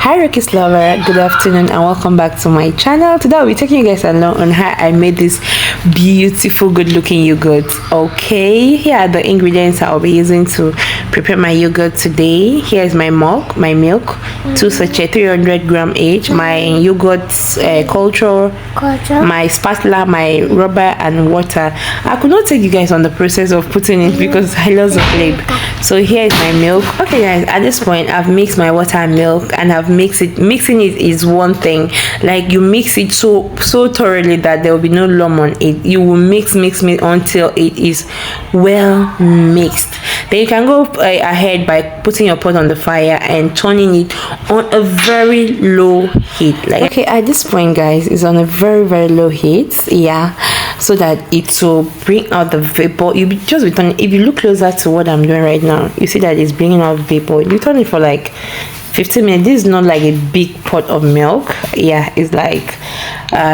Hi Rocky's lover, good afternoon and welcome back to my channel. Today I'll be taking you guys along on how I made this beautiful good looking yogurt. Okay, here are the ingredients I'll be using to prepare my yogurt today. Here is my milk, 2 sachet 300 gram each, my yogurt culture, my spatula, my rubber and water. I could not take you guys on the process of putting it because I lost the flame. So here is my milk. Okay guys, at this point I've mixed my water and milk and I've mixed it. Mixing it is one thing, like you mix it so thoroughly that there will be no lump on it. You will mix until it is well mixed. Then you can go ahead by putting your pot on the fire and turning it on a very low heat. Like, okay, at this point guys, it's on a very low heat, yeah, so that it will bring out the vapor. You just be turning. If you look closer to what I'm doing right now, you see that it's bringing out vapor. You turn it for like 15 minutes. This is not like a big pot of milk, yeah, it's like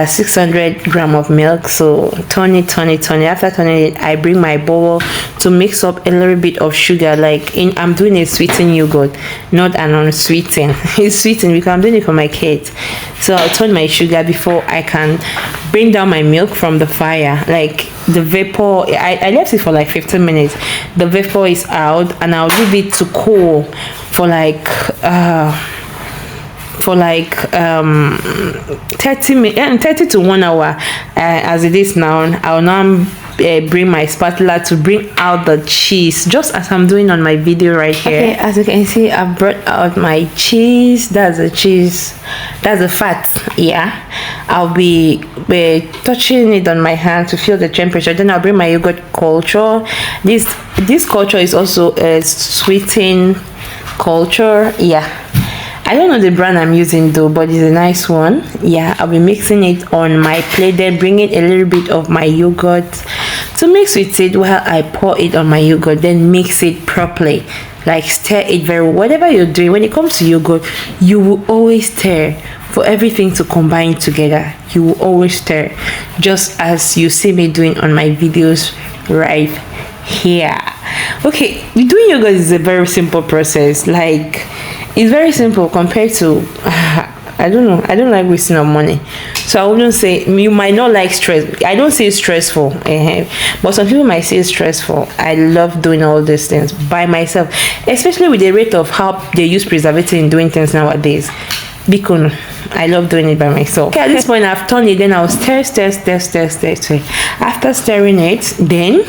600 gram of milk. So turn it. After turning it, I bring my bowl to mix up a little bit of sugar. Like I'm doing a sweetened yogurt, not an unsweetened. It's sweetened because I'm doing it for my kids. So I'll turn my sugar before I can bring down my milk from the fire. Like the vapor, I left it for like 15 minutes. The vapor is out and I'll leave it to cool for like 30 to 1 hour. As it is now, I'll now bring my spatula to bring out the cheese, just as I'm doing on my video right here. Okay, as you can see, I brought out my cheese. That's the cheese, that's the fat, yeah. I'll be touching it on my hand to feel the temperature. Then I'll bring my yogurt culture. This culture is also a sweetened culture, yeah. I don't know the brand I'm using though, but it's a nice one, yeah. I'll be mixing it on my plate, then bringing a little bit of my yogurt to mix with it while I pour it on my yogurt. Then mix it properly, like stir it very well. Whatever you're doing when it comes to yogurt, you will always stir for everything to combine together. You will always stir, just as you see me doing on my videos right here. Okay, doing yogurt is a very simple process. Like, it's very simple compared to I don't know, I don't like wasting of money, so I wouldn't say. You might not like stress. I don't say it's stressful, but some people might say it's stressful. I love doing all these things by myself, especially with the rate of how they use preservative in doing things nowadays. Because I love doing it by myself. Okay, at this point I've turned it, then I'll stir. After stirring it, then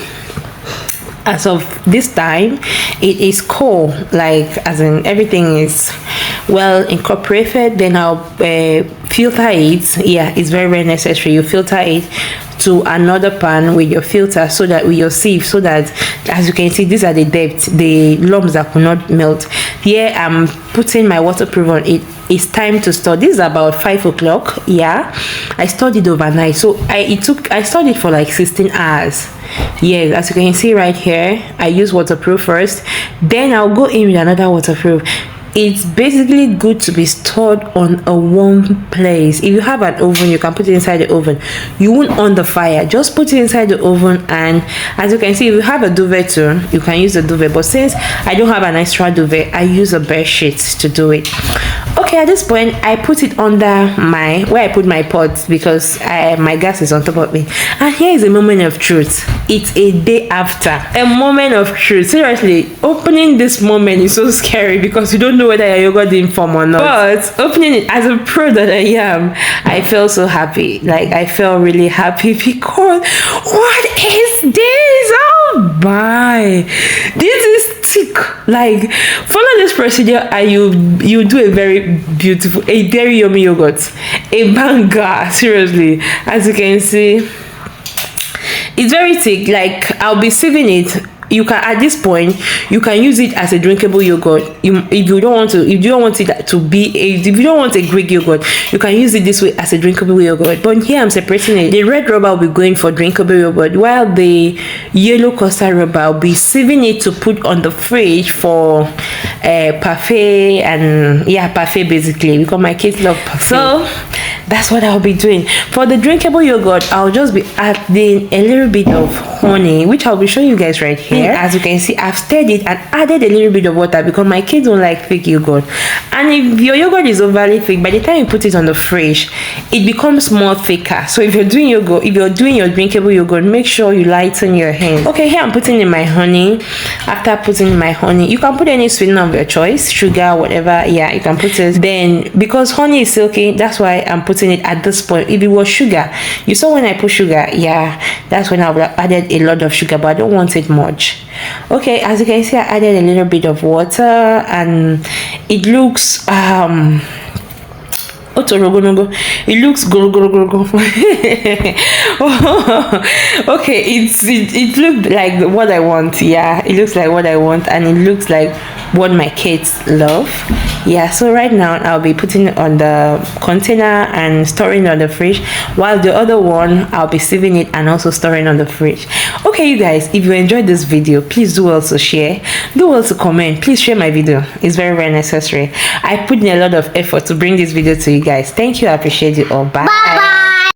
as of this time it is cold, like as in everything is well incorporated. Then I'll filter it. Yeah, it's very necessary. You filter it to another pan with your filter, so that with your sieve, so that, as you can see, these are the depths, the lumps that could not melt. Here I'm putting my waterproof on it. It's time to store. This is about 5 o'clock, yeah. I stored it overnight, so I stored it for like 16 hours. Yes, as you can see right here, I use waterproof first, then I'll go in with another waterproof. It's basically good to be stored on a warm place. If you have an oven, you can put it inside the oven. You won't on the fire, just put it inside the oven. And as you can see, if you have a duvet too, you can use a duvet, but since I don't have an extra duvet, I use a bed sheet to do it. Okay, at this point I put it under where I put my pot, because my gas is on top of me. And here is a moment of truth. It's a day after. A moment of truth. Seriously, opening this moment is so scary because you don't know whether your yogurt didn't form or not. But opening it, as a pro that I am, I felt so happy. Like, I felt really happy because what is this? Oh my, this is thick. Like, follow this procedure and you do a very beautiful, a very yummy yogurt, a banger. Seriously, as you can see, it's very thick. Like, I'll be sieving it. You can, at this point, you can use it as a drinkable yogurt. If you don't want a Greek yogurt, you can use it this way as a drinkable yogurt. But here I'm separating it. The red rubber will be going for drinkable yogurt, while the yellow custard rubber will be sieving it to put on the fridge for parfait. And yeah, parfait basically, because my kids love parfait. So that's what I'll be doing. For the drinkable yogurt, I'll just be adding a little bit of honey, which I'll be showing you guys right here. here. As you can see, I've stirred it and added a little bit of water because my kids don't like thick yogurt. And if your yogurt is overly thick, by the time you put it on the fridge, it becomes more thicker. So if you're doing yogurt, if you're doing your drinkable yogurt, make sure you lighten your hand. Okay, here I'm putting in my honey. After putting in my honey, you can put any sweetener of your choice, sugar, whatever. Yeah, you can put it. Then because honey is silky, that's why I'm putting it at this point. If it was sugar, you saw when I put sugar, yeah, that's when I would have added a lot of sugar, but I don't want it much. Okay, as you can see, I added a little bit of water and it looks it looks go. Okay, it looked like what I want. Yeah, it looks like what I want, and it looks like what my kids love. Yeah, so right now I'll be putting it on the container and storing it on the fridge, while the other one I'll be sieving it and also storing on the fridge. Okay, you guys, if you enjoyed this video, please do also share, do also comment. Please share my video. It's very, very necessary. I put in a lot of effort to bring this video to you guys. Thank you. I appreciate you all. Bye.